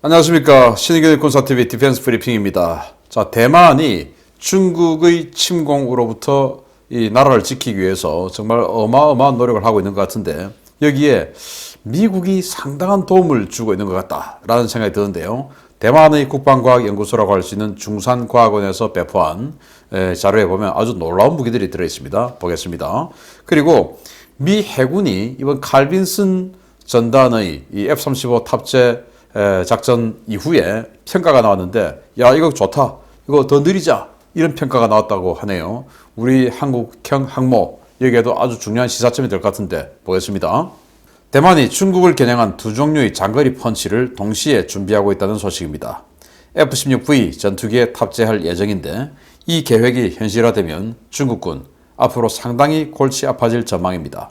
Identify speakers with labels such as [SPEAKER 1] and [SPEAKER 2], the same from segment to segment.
[SPEAKER 1] 안녕하십니까. 신의균 군사TV 디펜스 브리핑입니다. 자, 대만이 중국의 침공으로부터 이 나라를 지키기 위해서 정말 어마어마한 노력을 하고 있는 것 같은데, 여기에 미국이 상당한 도움을 주고 있는 것 같다라는 생각이 드는데요. 대만의 국방과학연구소라고 할 수 있는 중산과학원에서 배포한 자료에 보면 아주 놀라운 무기들이 들어있습니다. 보겠습니다. 그리고 미 해군이 이번 칼빈슨 전단의 이 F-35 탑재 작전 이후에 평가가 나왔는데, 야, 이거 좋다, 이거 더 느리자, 이런 평가가 나왔다고 하네요. 우리 한국형 항모, 여기에도 아주 중요한 시사점이 될 것 같은데 보겠습니다. 대만이 중국을 겨냥한 두 종류의 장거리 펀치를 동시에 준비하고 있다는 소식입니다. F-16V 전투기에 탑재할 예정인데, 이 계획이 현실화되면 중국군 앞으로 상당히 골치 아파질 전망입니다.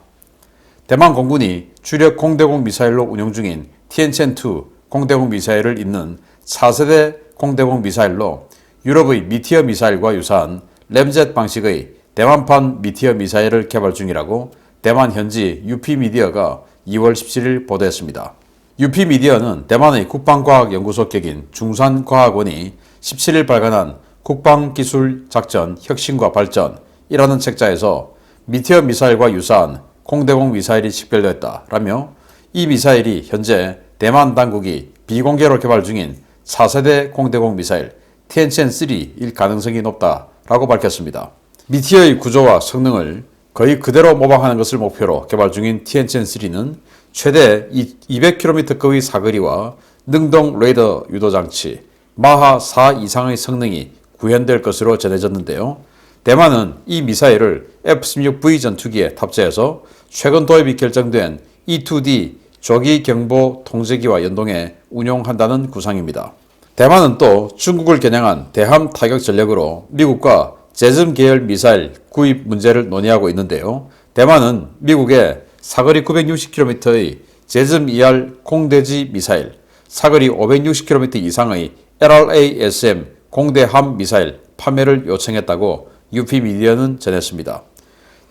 [SPEAKER 1] 대만 공군이 주력 공대공 미사일로 운용 중인 티엔첸2 공대공 미사일을 잇는 4세대 공대공 미사일로 유럽의 미티어 미사일과 유사한 램젯 방식의 대만판 미티어 미사일을 개발 중이라고 대만 현지 UP미디어가 2월 17일 보도했습니다. UP미디어는 대만의 국방과학연구소 격인 중산과학원이 17일 발간한 국방기술작전 혁신과 발전이라는 책자에서 미티어 미사일과 유사한 공대공 미사일이 식별되었다라며, 이 미사일이 현재 대만 당국이 비공개로 개발 중인 4세대 공대공 미사일 티엔첸3일 가능성이 높다라고 밝혔습니다. 미티어의 구조와 성능을 거의 그대로 모방하는 것을 목표로 개발 중인 티엔첸3는 최대 200km급의 사거리와 능동 레이더 유도 장치, 마하 4 이상의 성능이 구현될 것으로 전해졌는데요. 대만은 이 미사일을 F-16V 전투기에 탑재해서 최근 도입이 결정된 E-2D 조기 경보 통제기와 연동해 운용한다는 구상입니다. 대만은 또 중국을 겨냥한 대함 타격 전력으로 미국과 제즘 계열 미사일 구입 문제를 논의하고 있는데요. 대만은 미국에 사거리 960km의 제즘 ER 공대지 미사일, 사거리 560km 이상의 LRASM 공대함 미사일 판매를 요청했다고 UP미디어는 전했습니다.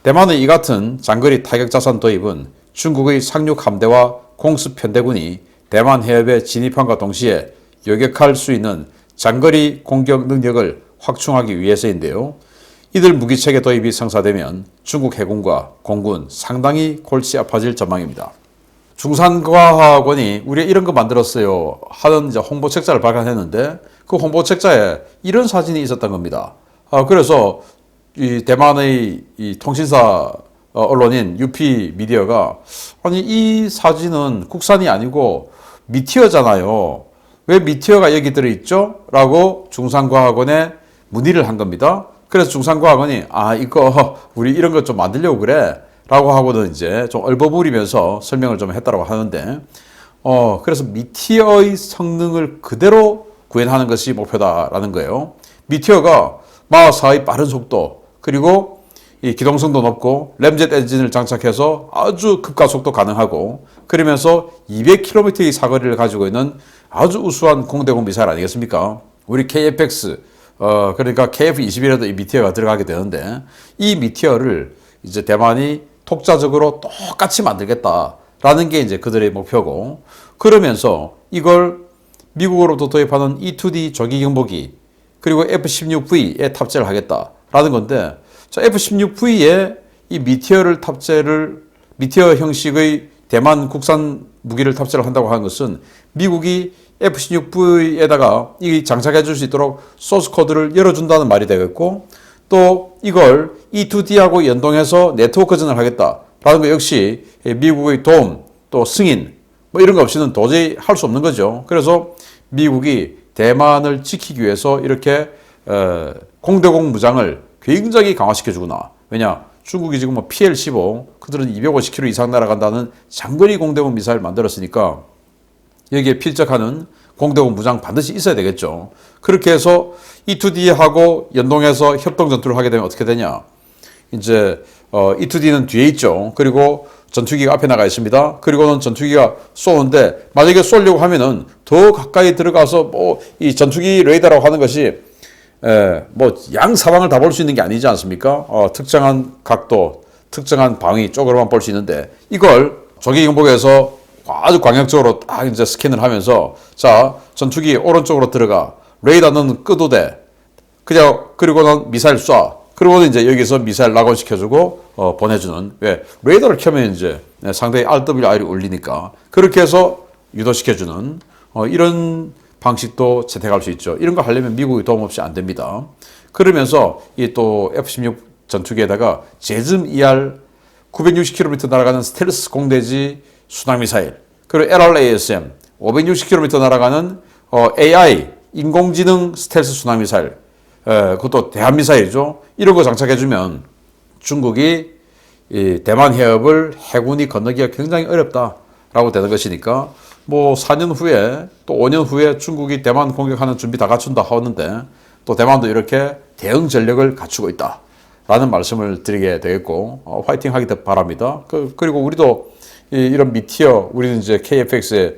[SPEAKER 1] 대만의 이 같은 장거리 타격 자산 도입은 중국의 상륙 함대와 공습 편대군이 대만 해협에 진입함과 동시에 요격할 수 있는 장거리 공격 능력을 확충하기 위해서인데요. 이들 무기체계 도입이 성사되면 중국 해군과 공군 상당히 골치 아파질 전망입니다. 중산과학원이 우리 이런 거 만들었어요 하는 이제 홍보 책자를 발간했는데, 그 홍보 책자에 이런 사진이 있었던 겁니다. 그래서 이 대만의 이 통신사 언론인 UP미디어가, 아니 이 사진은 국산이 아니고 미티어잖아요, 왜 미티어가 여기 들어있죠? 라고 중산과학원에 문의를 한 겁니다. 그래서 중산과학원이 이거 우리 이런 것 좀 만들려고 그래 라고 하고는 이제 좀 얼버무리면서 설명을 좀 했다고 하는데, 그래서 미티어의 성능을 그대로 구현하는 것이 목표다라는 거예요. 미티어가 마하 4의 빠른 속도, 그리고 이 기동성도 높고 램젯 엔진을 장착해서 아주 급가속도 가능하고, 그러면서 200km의 사거리를 가지고 있는 아주 우수한 공대공 미사일 아니겠습니까? 우리 KFX, 그러니까 KF-21에도 이 미티어가 들어가게 되는데, 이 미티어를 이제 대만이 독자적으로 똑같이 만들겠다라는 게 이제 그들의 목표고, 그러면서 이걸 미국으로부터 도입하는 E-2D 조기 경보기 그리고 F-16V에 탑재를 하겠다라는 건데, 자, F-16V에 이 미티어 형식의 대만 국산 무기를 탑재를 한다고 하는 것은 미국이 F-16V에다가 이 장착해 줄 수 있도록 소스 코드를 열어준다는 말이 되겠고, 또 이걸 E-2D하고 연동해서 네트워크전을 하겠다라는 것 역시 미국의 도움, 또 승인, 뭐 이런 거 없이는 도저히 할 수 없는 거죠. 그래서 미국이 대만을 지키기 위해서 이렇게 공대공 무장을 굉장히 강화시켜주구나. 왜냐? 중국이 지금 뭐 PL-15, 그들은 250km 이상 날아간다는 장거리 공대공 미사일 만들었으니까 여기에 필적하는 공대공 무장 반드시 있어야 되겠죠. 그렇게 해서 E-2D하고 연동해서 협동 전투를 하게 되면 어떻게 되냐? 이제 E-2D는 뒤에 있죠. 그리고 전투기가 앞에 나가 있습니다. 그리고는 전투기가 쏘는데, 만약에 쏘려고 하면은 더 가까이 들어가서 이 전투기 레이더라고 하는 것이 양 사방을 다 볼 수 있는 게 아니지 않습니까? 특정한 각도, 특정한 방위 쪽으로만 볼 수 있는데, 이걸 조기 경보기에서 아주 광역적으로 딱 이제 스캔을 하면서 자, 전투기 오른쪽으로 들어가. 레이더는 끄도 돼. 그냥 그리고는 미사일 쏴. 그리고는 이제 여기서 미사일 낙원시켜주고 보내주는. 왜? 레이더를 켜면 이제 상대의 RWR이 울리니까 그렇게 해서 유도시켜주는 이런 방식도 채택할 수 있죠. 이런 거 하려면 미국이 도움 없이 안 됩니다. 그러면서 이 또 F-16 전투기에다가 제즘 ER 960km 날아가는 스텔스 공대지 순항미사일, 그리고 LRASM 560km 날아가는 AI 인공지능 스텔스 순항미사일, 그것도 대한미사일이죠. 이런 거 장착해주면 중국이 이 대만 해협을 해군이 건너기가 굉장히 어렵다라고 되는 것이니까 뭐 4년 후에 또 5년 후에 중국이 대만 공격하는 준비 다 갖춘다 하는데 또 대만도 이렇게 대응 전력을 갖추고 있다라는 말씀을 드리게 되겠고 화이팅 하기를 바랍니다. 그리고 우리도 이런 미티어 우리는 이제 KFX에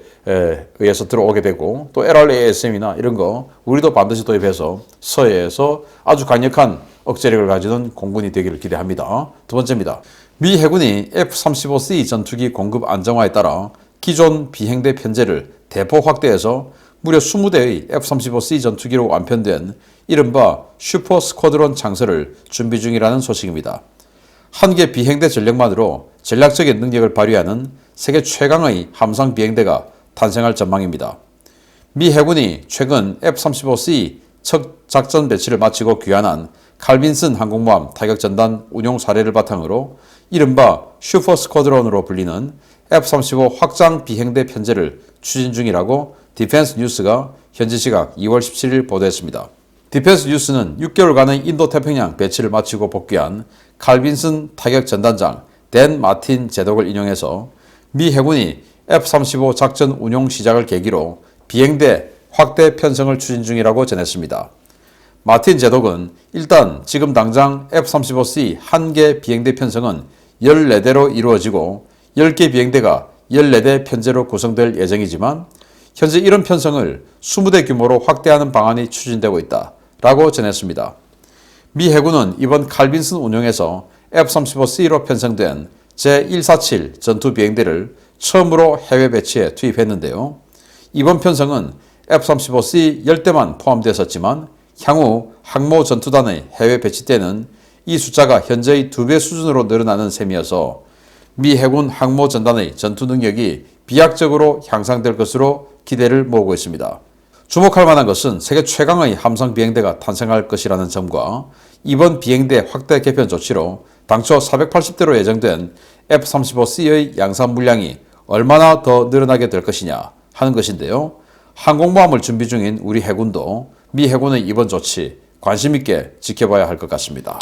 [SPEAKER 1] 의해서 들어오게 되고 또 LRASM이나 이런 거 우리도 반드시 도입해서 서해에서 아주 강력한 억제력을 가지는 공군이 되기를 기대합니다. 두 번째입니다. 미 해군이 F-35C 전투기 공급 안정화에 따라 기존 비행대 편제를 대폭 확대해서 무려 20대의 F-35C 전투기로 완편된 이른바 슈퍼 스쿼드론 창설을 준비 중이라는 소식입니다. 한 개 비행대 전력만으로 전략적인 능력을 발휘하는 세계 최강의 함상 비행대가 탄생할 전망입니다. 미 해군이 최근 F-35C 첫 작전 배치를 마치고 귀환한 칼빈슨 항공모함 타격전단 운용 사례를 바탕으로 이른바 슈퍼 스쿼드론으로 불리는 F-35 확장 비행대 편제를 추진 중이라고 디펜스 뉴스가 현지 시각 2월 17일 보도했습니다. 디펜스 뉴스는 6개월간의 인도태평양 배치를 마치고 복귀한 칼빈슨 타격 전단장 댄 마틴 제독을 인용해서 미 해군이 F-35 작전 운용 시작을 계기로 비행대 확대 편성을 추진 중이라고 전했습니다. 마틴 제독은 일단 지금 당장 F-35C 한 개 비행대 편성은 14대로 이루어지고 10개 비행대가 14대 편제로 구성될 예정이지만 현재 이런 편성을 20대 규모로 확대하는 방안이 추진되고 있다라고 전했습니다. 미 해군은 이번 칼빈슨 운용에서 F-35C로 편성된 제147 전투 비행대를 처음으로 해외 배치에 투입했는데요. 이번 편성은 F-35C 10대만 포함되었지만 향후 항모 전투단의 해외 배치 때는 이 숫자가 현재의 2배 수준으로 늘어나는 셈이어서 미 해군 항모 전단의 전투 능력이 비약적으로 향상될 것으로 기대를 모으고 있습니다. 주목할 만한 것은 세계 최강의 함성 비행대가 탄생할 것이라는 점과 이번 비행대 확대 개편 조치로 당초 480대로 예정된 F-35C의 양산 물량이 얼마나 더 늘어나게 될 것이냐 하는 것인데요. 항공모함을 준비 중인 우리 해군도 미 해군의 이번 조치 관심 있게 지켜봐야 할 것 같습니다.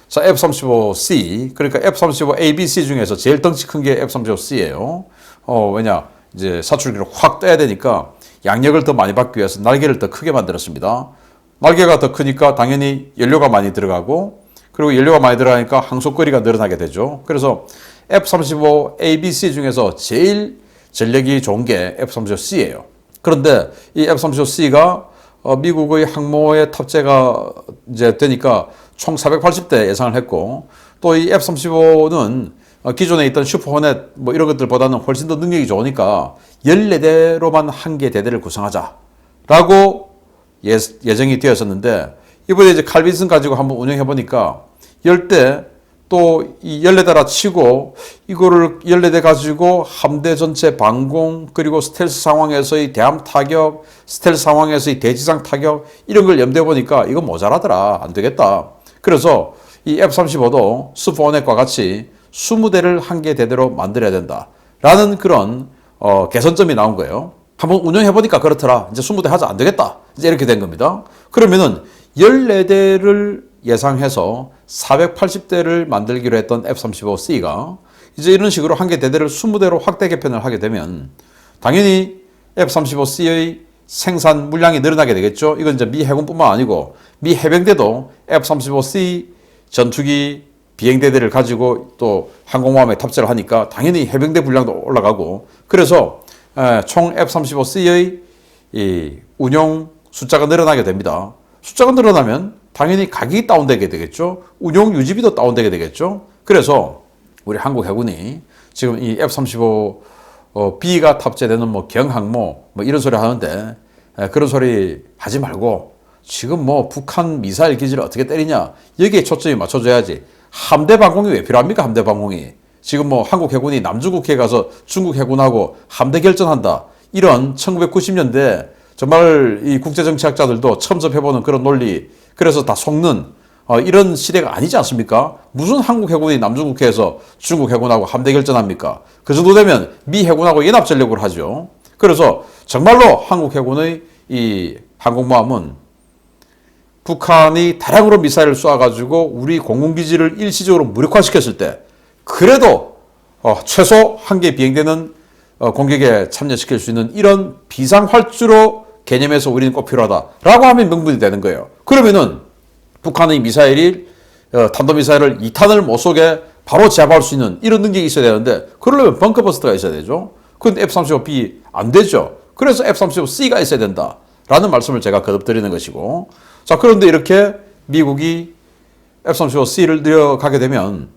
[SPEAKER 1] 자, F-35C, 그러니까 F-35ABC 중에서 제일 덩치 큰 게 F-35C예요. 왜냐, 이제 사출기를 확 떼야 되니까 양력을 더 많이 받기 위해서 날개를 더 크게 만들었습니다. 날개가 더 크니까 당연히 연료가 많이 들어가고, 그리고 연료가 많이 들어가니까 항속거리가 늘어나게 되죠. 그래서 F-35ABC 중에서 제일 전력이 좋은 게 F-35C예요. 그런데 이 F-35C가 미국의 항모에 탑재가 이제 되니까 총 480대 예상을 했고, 또 이 F-35는 기존에 있던 슈퍼 호넷 뭐 이런 것들보다는 훨씬 더 능력이 좋으니까 14대로만 한 개 대대를 구성하자라고 예정이 되었었는데, 이번에 이제 칼빈슨 가지고 한번 운영해 보니까 10대 또 이 14대라 치고 이거를 14대 가지고 함대 전체 방공, 그리고 스텔스 상황에서의 대함 타격, 스텔스 상황에서의 대지상 타격 이런 걸 염두에 보니까 이거 모자라더라. 안 되겠다. 그래서 이 F-35도 슈퍼호넷과 같이 20대를 한 개 대대로 만들어야 된다. 라는 그런 개선점이 나온 거예요. 한번 운영해 보니까 그렇더라. 이제 20대 하자. 안 되겠다. 이제 이렇게 된 겁니다. 그러면은 14대를 예상해서 480대를 만들기로 했던 F-35C가 이제 이런 식으로 한 개 대대를 20대로 확대 개편을 하게 되면 당연히 F-35C의 생산 물량이 늘어나게 되겠죠. 이건 이제 미 해군뿐만 아니고 미 해병대도 F-35C 전투기 비행대대를 가지고 또 항공모함에 탑재를 하니까 당연히 해병대 분량도 올라가고, 그래서 총 F-35C의 이 운용 숫자가 늘어나게 됩니다. 숫자가 늘어나면 당연히 가격이 다운되게 되겠죠. 운용 유지비도 다운되게 되겠죠. 그래서 우리 한국 해군이 지금 이 F-35 B가 탑재되는 뭐 경항모 뭐 이런 소리 하는데 그런 소리 하지 말고 지금 뭐 북한 미사일 기지를 어떻게 때리냐 여기에 초점이 맞춰줘야지. 함대 방공이 왜 필요합니까? 함대 방공이. 지금 뭐 한국 해군이 남중국해에 가서 중국 해군하고 함대 결전한다. 이런 1990년대 정말 이 국제정치학자들도 첨섭해보는 그런 논리, 그래서 다 속는 이런 시대가 아니지 않습니까? 무슨 한국 해군이 남중국해에서 중국 해군하고 함대 결전합니까? 그 정도 되면 미 해군하고 연합전력을 하죠. 그래서 정말로 한국 해군의 이 항공모함은 북한이 다량으로 미사일을 쏴가지고 우리 공군기지를 일시적으로 무력화시켰을 때 그래도 최소 한 개 비행되는 공격에 참여시킬 수 있는 이런 비상활주로 개념에서 우리는 꼭 필요하다라고 하면 명분이 되는 거예요. 그러면은 북한의 미사일이 탄도미사일을 2탄을 못 쏘게 바로 제압할 수 있는 이런 능력이 있어야 되는데 그러려면 벙커버스터가 있어야 되죠. 그런데 F-35B 안 되죠. 그래서 F-35C가 있어야 된다라는 말씀을 제가 거듭드리는 것이고, 자, 그런데 이렇게 미국이 F-35C를 들여가게 되면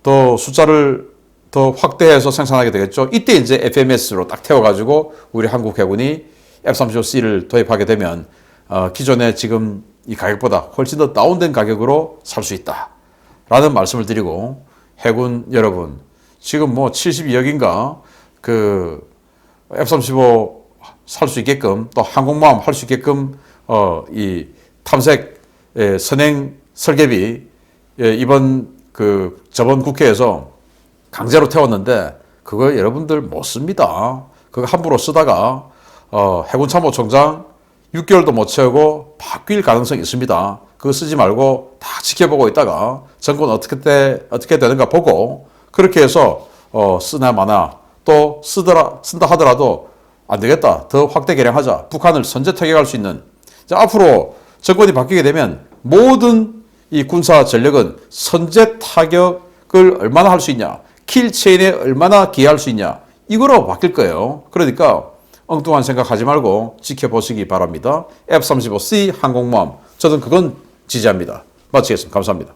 [SPEAKER 1] 또 숫자를 더 확대해서 생산하게 되겠죠. 이때 이제 FMS로 딱 태워가지고 우리 한국 해군이 F-35C를 도입하게 되면 기존에 지금 이 가격보다 훨씬 더 다운된 가격으로 살 수 있다 라는 말씀을 드리고, 해군 여러분 지금 뭐 72억인가 그 F-35 살 수 있게끔 또 항공모함 할 수 있게끔 이 탐색 선행 설계비 이번 저번 국회에서 강제로 태웠는데 그거 여러분들 못 씁니다. 그거 함부로 쓰다가 해군참모총장 6개월도 못 채우고 바뀔 가능성이 있습니다. 그거 쓰지 말고 다 지켜보고 있다가 정권 어떻게 되는가 보고 그렇게 해서 쓰나 마나 또 쓴다 하더라도 안 되겠다. 더 확대 개량하자. 북한을 선제 타격할 수 있는. 자, 앞으로 정권이 바뀌게 되면 모든 이 군사 전력은 선제 타격을 얼마나 할 수 있냐, 킬체인에 얼마나 기여할 수 있냐, 이거로 바뀔 거예요. 그러니까 엉뚱한 생각하지 말고 지켜보시기 바랍니다. F-35C 항공모함, 저는 그건 지지합니다. 마치겠습니다. 감사합니다.